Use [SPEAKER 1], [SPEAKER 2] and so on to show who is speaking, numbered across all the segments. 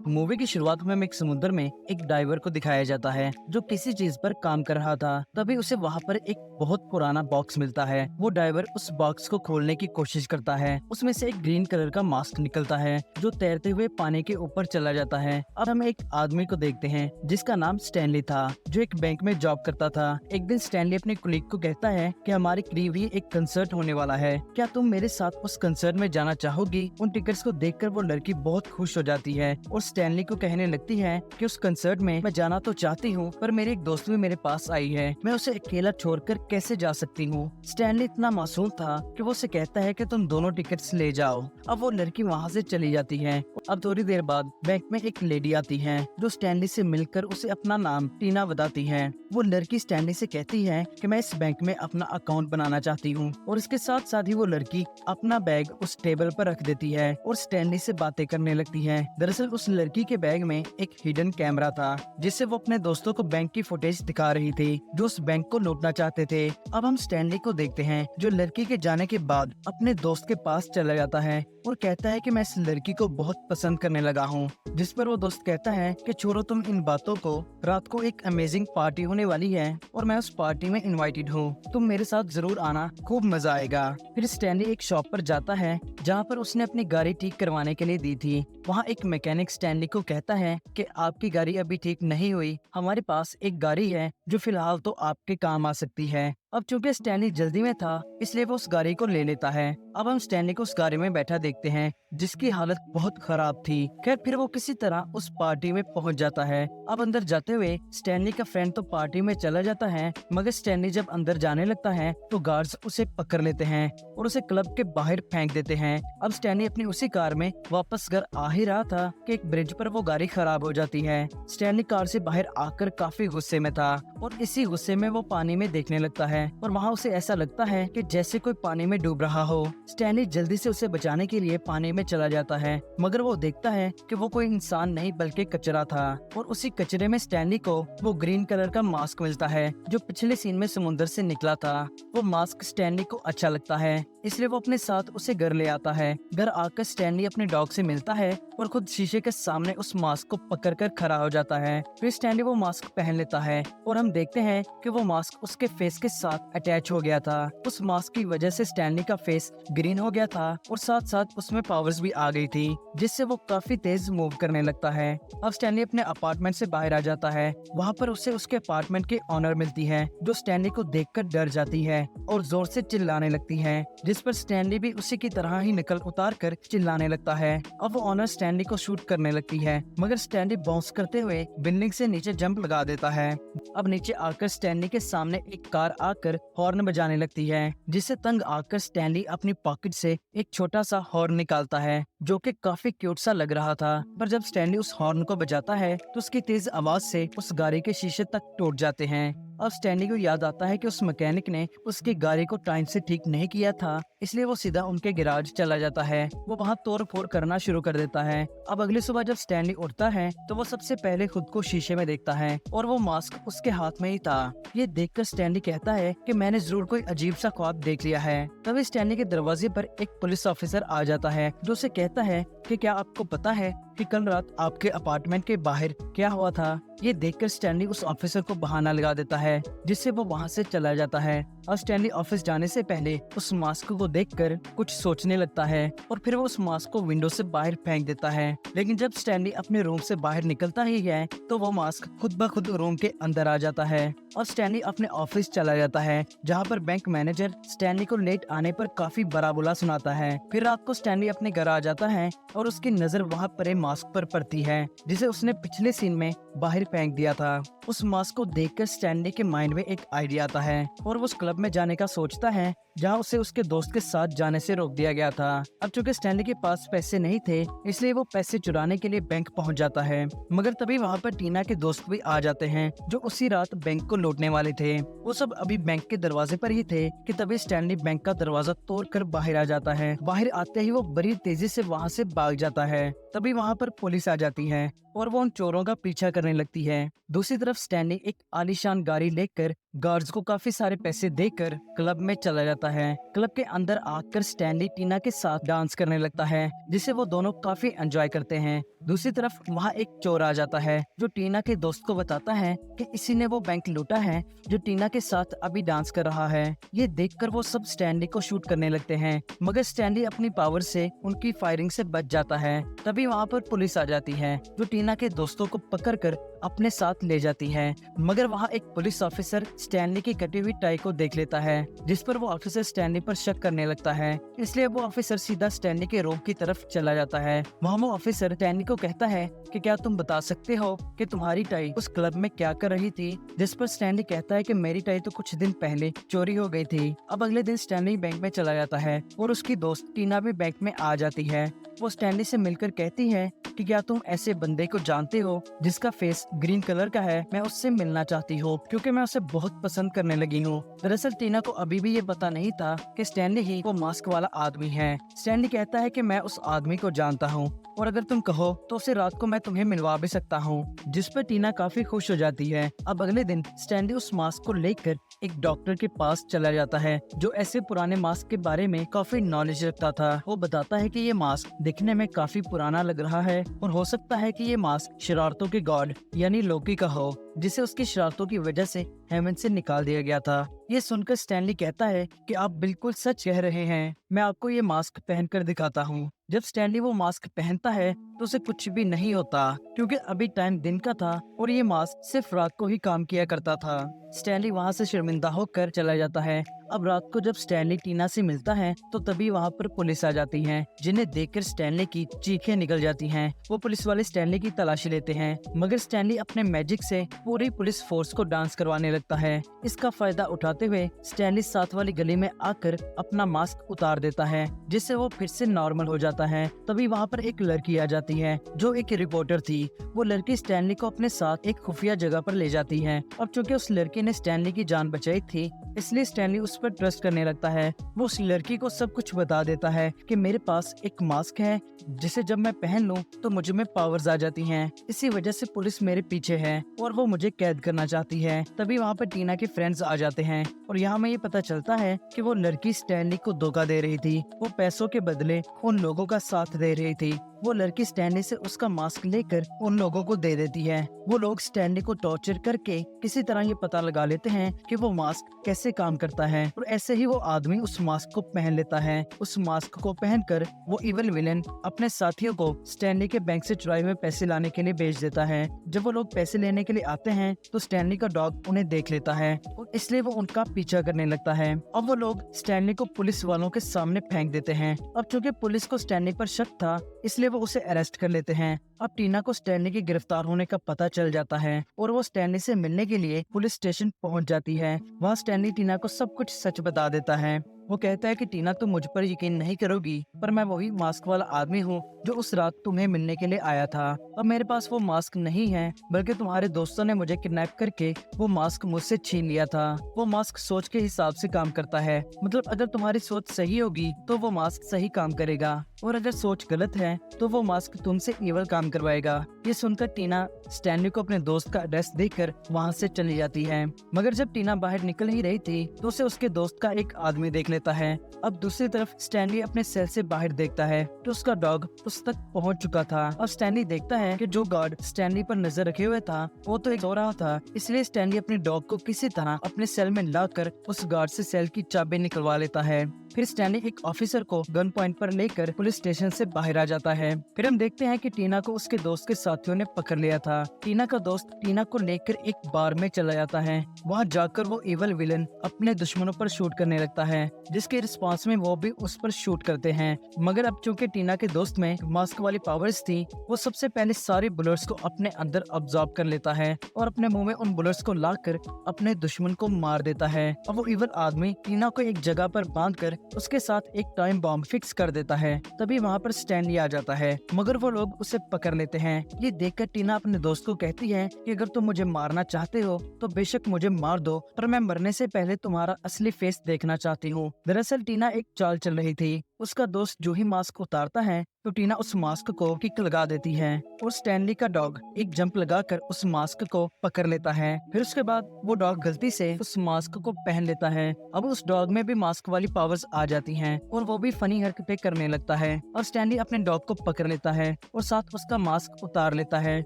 [SPEAKER 1] Movie की शुरुआत में एक समुद्र में एक डाइवर को दिखाया जाता है जो किसी चीज पर काम कर रहा था। तभी उसे वहाँ पर एक बहुत पुराना बॉक्स मिलता है। वो डाइवर उस बॉक्स को खोलने की कोशिश करता है। उसमें से एक ग्रीन कलर का मास्क निकलता है जो तैरते हुए पानी के ऊपर चला जाता है। अब हम एक आदमी को देखते हैं जिसका नाम स्टैनली था, जो एक बैंक में जॉब करता था। एक दिन स्टैनली अपने कुलीग को कहता है कि हमारे करीब ही एक कंसर्ट होने वाला है, क्या तुम मेरे साथ उस कंसर्ट में जाना चाहोगी? उन टिकट्स को देखकर वो लड़की बहुत खुश हो जाती है और स्टैनली को कहने लगती है कि उस कंसर्ट में मैं जाना तो चाहती हूँ, पर मेरी एक दोस्त भी मेरे पास आई है, मैं उसे अकेला छोड़कर कैसे जा सकती हूँ। स्टैनली इतना मासूम था कि वो उसे कहता है कि तुम दोनों टिकट्स ले जाओ। अब वो लड़की वहाँ से चली जाती है। अब थोड़ी देर बाद बैंक में एक लेडी आती है जो स्टैनली से मिलकर उसे अपना नाम टीना बताती है। वो लड़की स्टैनली से कहती है कि मैं इस बैंक में अपना अकाउंट बनाना चाहती हूँ, और इसके साथ साथ ही वो लड़की अपना बैग उस टेबल पर रख देती है और स्टैनली से बातें करने लगती है। दरअसल उस लड़की के बैग में एक हिडन कैमरा था जिससे वो अपने दोस्तों को बैंक की फुटेज दिखा रही थी जो उस बैंक को लूटना चाहते थे। अब हम स्टैनली को देखते हैं जो लड़की के जाने के बाद अपने दोस्त के पास चला जाता है और कहता है कि मैं इस लड़की को बहुत पसंद करने लगा हूँ। जिस पर वो दोस्त कहता है कि छोड़ो तुम इन बातों को, रात को एक अमेजिंग पार्टी होने वाली है और मैं उस पार्टी में इनवाइटेड हूँ, तुम मेरे साथ जरूर आना, खूब मजा आएगा। फिर स्टैनली एक शॉप पर जाता है जहाँ पर उसने अपनी गाड़ी ठीक करवाने के लिए दी थी। वहाँ एक मैकेनिक स्टैनली को कहता है कि आपकी गाड़ी अभी ठीक नहीं हुई, हमारे पास एक गाड़ी है जो फिलहाल तो आपके काम आ सकती है। अब चूंकि स्टैनली जल्दी में था इसलिए वो उस गाड़ी को ले लेता है। अब हम स्टैनली को उस गाड़ी में बैठा देखते हैं जिसकी हालत बहुत खराब थी। खैर फिर वो किसी तरह उस पार्टी में पहुंच जाता है। अब अंदर जाते हुए स्टैनली का फ्रेंड तो पार्टी में चला जाता है, मगर स्टैनली जब अंदर जाने लगता है तो गार्ड्स उसे पकड़ लेते हैं और उसे क्लब के बाहर फेंक देते हैं। अब स्टैनली अपनी उसी कार में वापस घर आ ही रहा था कि एक ब्रिज पर वो गाड़ी खराब हो जाती है। स्टैनली कार से बाहर आकर काफी गुस्से में था और इसी गुस्से में वो पानी में देखने लगता है और वहाँ उसे ऐसा लगता है कि जैसे कोई पानी में डूब रहा हो। स्टैनली जल्दी से उसे बचाने के लिए पानी में चला जाता है, मगर वो देखता है कि वो कोई इंसान नहीं बल्कि कचरा था, और उसी कचरे में स्टैनली को वो ग्रीन कलर का मास्क मिलता है जो पिछले सीन में समुद्र से निकला था। वो मास्क स्टैनली को अच्छा लगता है इसलिए वो अपने साथ उसे घर ले आता है। घर आकर स्टैनली अपने डॉग से मिलता है और खुद शीशे के सामने उस मास्क को पकड़कर खड़ा हो जाता है। फिर स्टैनली वो मास्क पहन लेता है और हम देखते हैं कि वो मास्क उसके फेस के साथ अटैच हो गया था। उस मास्क की वजह से स्टैनली का फेस ग्रीन हो गया था और साथ साथ उसमें पावर्स भी आ गई थी जिससे वो काफी तेज मूव करने लगता है। अब स्टैनली अपने अपार्टमेंट से बाहर आ जाता है। वहाँ पर उसे उसके अपार्टमेंट की ऑनर मिलती है जो स्टैनली को देखकर डर जाती है और जोर से चिल्लाने लगती है, जिस पर स्टैनली भी उसी की तरह ही नकल उतार कर चिल्लाने लगता है। अब वो ऑनर स्टैनली को शूट करने लगती है, मगर स्टैनली बाउंस करते हुए बिल्डिंग से नीचे जंप लगा देता है। अब नीचे आकर स्टैनली के सामने एक कार आकर हॉर्न बजाने लगती है, जिससे तंग आकर स्टैनली अपनी पॉकेट से एक छोटा सा हॉर्न निकालता है जो कि काफी क्यूट सा लग रहा था। पर जब स्टैनली उस हॉर्न को बजाता है तो उसकी तेज आवाज से उस गाड़ी के शीशे तक टूट जाते हैं। अब स्टैनली को याद आता है कि उस मैकेनिक ने उसकी गाड़ी को टाइम से ठीक नहीं किया था, इसलिए वो सीधा उनके गैराज चला जाता है। वो वहाँ तोड़ फोड़ करना शुरू कर देता है। अब अगली सुबह जब स्टैनली उठता है तो वो सबसे पहले खुद को शीशे में देखता है और वो मास्क उसके हाथ में ही था। ये देखकर स्टैनली कहता है कि मैंने जरूर कोई अजीब सा ख्वाब देख लिया है। तभी स्टैनली के दरवाजे पर एक पुलिस ऑफिसर आ जाता है जो उसे कहता है कि क्या आपको पता है कि कल रात आपके अपार्टमेंट के बाहर क्या हुआ था? ये देखकर स्टैनली उस ऑफिसर को बहाना लगा देता है जिससे वो वहाँ से चला जाता है। और स्टैनली ऑफिस जाने से पहले उस मास्क को देखकर कुछ सोचने लगता है और फिर वो उस मास्क को विंडो से बाहर फेंक देता है। लेकिन जब स्टैनली अपने रूम से बाहर निकलता ही है तो वो मास्क खुद ब खुद रूम के अंदर आ जाता है और स्टैनली अपने ऑफिस चला जाता है, जहाँ पर बैंक मैनेजर स्टैनली को लेट आने पर काफी बड़ा बुला सुनाता है। फिर रात को स्टैनली अपने घर आ जाता है और उसकी नजर वहाँ पड़े मास्क पर पड़ती है जिसे उसने पिछले सीन में बाहर फेंक दिया था। उस मास्क को देखकर स्टैनली के माइंड में एक आइडिया आता है और वो उस क्लब में जाने का सोचता है जहाँ उसे उसके दोस्त के साथ जाने से रोक दिया गया था। अब चूंकि स्टैनली के पास पैसे नहीं थे इसलिए वो पैसे चुराने के लिए बैंक पहुंच जाता है, मगर तभी वहाँ पर टीना के दोस्त भी आ जाते हैं जो उसी रात बैंक को लूटने वाले थे। वो सब अभी बैंक के दरवाजे पर ही थे कि तभी स्टैनली बैंक का दरवाजा तोड़कर बाहर आ जाता है। बाहर आते ही वो बड़ी तेजी से वहाँ से भाग जाता है। तभी वहाँ पर पुलिस आ जाती है और वो उन चोरों का पीछा करने लगती है। दूसरी तरफ स्टैनली एक आलीशान गाड़ी लेकर गार्ड्स को काफी सारे पैसे देकर क्लब में चला जाता है। क्लब के अंदर आकर स्टैनली टीना के साथ डांस करने लगता है जिसे वो दोनों काफी एंजॉय करते हैं। दूसरी तरफ वहाँ एक चोर आ जाता है जो टीना के दोस्त को बताता है कि इसी ने वो बैंक लूटा है जो टीना के साथ अभी डांस कर रहा है। ये देखकर वो सब स्टैनली को शूट करने लगते हैं, मगर स्टैनली अपनी पावर से उनकी फायरिंग से बच जाता है। तभी वहाँ पर पुलिस आ जाती है जो टीना के दोस्तों को पकड़कर अपने साथ ले जाती है। मगर वहाँ एक पुलिस ऑफिसर स्टैनली की कटी हुई टाई को देख लेता है, जिस पर वो ऑफिसर स्टैनली पर शक करने लगता है। इसलिए वो ऑफिसर सीधा स्टैनली के रूम की तरफ चला जाता है। वहाँ वो ऑफिसर स्टैनली को कहता है कि क्या तुम बता सकते हो कि तुम्हारी टाई उस क्लब में क्या कर रही थी? जिस पर स्टैनली कहता है कि मेरी टाई तो कुछ दिन पहले चोरी हो गई थी। अब अगले दिन स्टैनली बैंक में चला जाता है और उसकी दोस्त टीना भी बैंक में आ जाती है। वो स्टैनली से मिलकर कहती है कि क्या तुम ऐसे बंदे को जानते हो जिसका फेस ग्रीन कलर का है? मैं उससे मिलना चाहती हूँ क्योंकि मैं उसे बहुत पसंद करने लगी हूँ। दरअसल टीना को अभी भी ये पता नहीं था कि स्टैनली ही वो मास्क वाला आदमी है। स्टैनली कहता है कि मैं उस आदमी को जानता हूँ और अगर तुम कहो तो उसे रात को मैं तुम्हें मिलवा भी सकता हूँ, जिस पर टीना काफी खुश हो जाती है। अब अगले दिन स्टैनली उस मास्क को लेकर एक डॉक्टर के पास चला जाता है जो ऐसे पुराने मास्क के बारे में काफी नॉलेज रखता था। वो बताता है कि ये मास्क दिखने में काफी पुराना लग रहा है और हो सकता है कि ये मास्क शरारतों के गॉड यानी लोकी का हो, जिसे उसकी शरारतों की वजह से हेवन से निकाल दिया गया था। ये सुनकर स्टैनली कहता है कि आप बिल्कुल सच कह रहे हैं, मैं आपको ये मास्क पहनकर दिखाता हूँ। जब स्टैनली वो मास्क पहनता है तो उसे कुछ भी नहीं होता क्योंकि अभी टाइम दिन का था और ये मास्क सिर्फ रात को ही काम किया करता था। स्टैनली वहाँ से शर्मिंदा होकर चला जाता है। अब रात को जब स्टैनली टीना से मिलता है तो तभी वहाँ पर पुलिस आ जाती है, जिन्हें देखकर स्टैनली की चीखें निकल जाती हैं। वो पुलिस वाले स्टैनली की तलाशी लेते हैं, मगर स्टैनली अपने मैजिक से पूरी पुलिस फोर्स को डांस करवाने लगता है। इसका फायदा उठाते हुए स्टैनली साथ वाली गली में आकर अपना मास्क उतार देता है, जिससे वो फिर से नॉर्मल हो जाता है। तभी वहाँ पर एक लड़की आ जाती है जो एक रिपोर्टर थी। वो लड़की स्टैनली को अपने साथ एक खुफिया जगह पर ले जाती है। अब चूंकि उस लड़की ने स्टैनली की जान बचाई थी, इसलिए स्टैनली उस पर ट्रस्ट करने लगता है। वो उस लड़की को सब कुछ बता देता है कि मेरे पास एक मास्क है जिसे जब मैं पहन लूं तो मुझ में पावर्स आ जाती हैं। इसी वजह से पुलिस मेरे पीछे है और वो मुझे कैद करना चाहती है। तभी वहाँ पर टीना के फ्रेंड्स आ जाते हैं और यहाँ में ये पता चलता है कि वो लड़की स्टैनली को धोखा दे रही थी। वो पैसों के बदले उन लोगों का साथ दे रही थी। वो लड़की स्टैनली से उसका मास्क लेकर उन लोगों को दे देती है। वो लोग स्टैनली को टॉर्चर करके किसी तरह ये पता लगा लेते हैं कि वो मास्क कैसे काम करता है और ऐसे ही वो आदमी उस मास्क को पहन लेता है। उस मास्क को पहनकर वो इविल विलेन अपने साथियों को स्टैनली के बैंक से चुराए हुए पैसे लाने के लिए भेज देता है। जब वो लोग पैसे लेने के लिए आते हैं तो स्टैनली का डॉग उन्हें देख लेता है और इसलिए वो उनका पीछा करने लगता है। अब वो लोग स्टैनली को पुलिस वालों के सामने फेंक देते हैं। अब चूंकि पुलिस को स्टैनली पर शक था, इसलिए वो उसे अरेस्ट कर लेते हैं। अब टीना को स्टैनली के गिरफ्तार होने का पता चल जाता है और वो स्टैनली से मिलने के लिए पुलिस स्टेशन पहुंच जाती है। वहाँ स्टैनली टीना को सब कुछ सच बता देता है। वो कहता है कि टीना तुम मुझ पर यकीन नहीं करोगी, पर मैं वही मास्क वाला आदमी हूँ जो उस रात तुम्हें मिलने के लिए आया था। अब मेरे पास वो मास्क नहीं है, बल्कि तुम्हारे दोस्तों ने मुझे किडनैप करके वो मास्क मुझसे छीन लिया था। वो मास्क सोच के हिसाब से काम करता है, मतलब अगर तुम्हारी सोच सही होगी तो वो मास्क सही काम करेगा और अगर सोच गलत है तो वो मास्क तुमसे ईवल काम करवाएगा। ये सुनकर टीना स्टैनली को अपने दोस्त का एड्रेस देकर वहाँ से चली जाती है। मगर जब टीना बाहर निकल ही रही थी तो उसे उसके दोस्त का एक आदमी देख लेता है। अब दूसरी तरफ स्टैनली अपने सेल से बाहर देखता है तो उसका डॉग उस तक पहुंच चुका था। अब स्टैनली देखता है कि जो गार्ड स्टैनली पर नजर रखे हुए था वो तो एक सो रहा था, इसलिए स्टैनली अपने डॉग को किसी तरह अपने सेल में लाकर उस गार्ड से सेल की चाबी निकलवा लेता है। फिर स्टैनली एक ऑफिसर को गन पॉइंट पर लेकर पुलिस स्टेशन से बाहर आ जाता है। फिर हम देखते हैं कि टीना को उसके दोस्त के साथियों ने पकड़ लिया था। टीना का दोस्त टीना को लेकर एक बार में चला जाता है। वहाँ जाकर वो इवल विलन अपने दुश्मनों पर शूट करने लगता है, जिसके रिस्पॉन्स में वो भी उस पर शूट करते हैं। मगर अब चूंकि टीना के दोस्त में मास्क वाली पावर्स थी, वो सबसे पहले सारे बुलेट्स को अपने अंदर अब्सॉर्ब कर लेता है और अपने मुंह में उन बुलेट्स को लाकर अपने दुश्मन को मार देता है। अब वो इवल आदमी टीना को एक जगह पर बांधकर उसके साथ एक टाइम बॉम्ब फिक्स कर देता है। तभी वहाँ पर स्टैनली आ जाता है, मगर वो लोग उसे पकड़ लेते हैं। ये देखकर टीना अपने दोस्त को कहती है कि अगर तुम मुझे मारना चाहते हो तो बेशक मुझे मार दो, पर मैं मरने से पहले तुम्हारा असली फेस देखना चाहती हूँ। दरअसल टीना एक चाल चल रही थी। उसका दोस्त जो ही मास्क उतारता है तो टीना उस मास्क को किक लगा देती है और स्टैनली का डॉग एक जंप लगाकर उस मास्क को पकड़ लेता है। फिर उसके बाद वो डॉग गलती से उस मास्क को पहन लेता है। अब उस डॉग में भी मास्क वाली पावर्स आ जाती हैं और वो भी फनी हरकतें करने लगता है और स्टैनली अपने डॉग को पकड़ लेता है और साथ उसका मास्क उतार लेता है।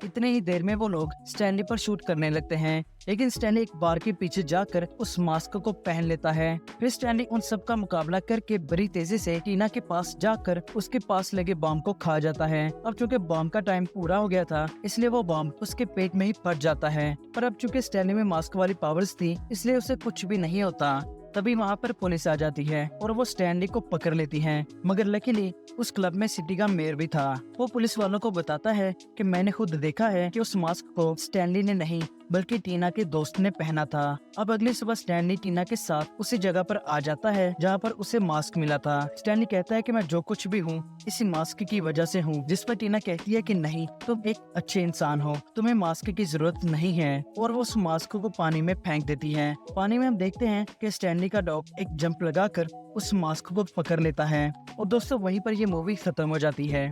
[SPEAKER 1] इतने ही देर में वो लोग स्टैनली पर शूट करने लगते हैं, लेकिन स्टैनली एक बार के पीछे जाकर उस मास्क को पहन लेता है। फिर स्टैनली उन सब का मुकाबला करके बड़ी तेजी से टीना के पास जाकर उसके पास लगे बॉम्ब को खा जाता है। अब चूंकि बॉम्ब का टाइम पूरा हो गया था इसलिए वो बॉम्ब उसके पेट में ही फट जाता है, पर अब चूंकि स्टैनली में मास्क वाली पावर्स थी इसलिए उसे कुछ भी नहीं होता। तभी वहाँ पर पुलिस आ जाती है और वो स्टैनली को पकड़ लेती है, मगर लकीली उस क्लब में सिटी का मेयर भी था। वो पुलिस वालों को बताता है कि मैंने खुद देखा है कि उस मास्क को स्टैनली ने नहीं बल्कि टीना के दोस्त ने पहना था। अब अगली सुबह स्टैनली टीना के साथ उसी जगह पर आ जाता है जहाँ पर उसे मास्क मिला था। स्टैनली कहता है कि मैं जो कुछ भी हूँ इसी मास्क की वजह से हूँ, जिस पर टीना कहती है कि नहीं, तुम एक अच्छे इंसान हो, तुम्हें मास्क की जरूरत नहीं है, और वो उस मास्क को पानी में फेंक देती है। पानी में हम देखते हैं कि स्टैनली का डॉग एक जंप लगाकर उस मास्क को पकड़ लेता है और दोस्तों वहीं पर ये मूवी खत्म हो जाती है।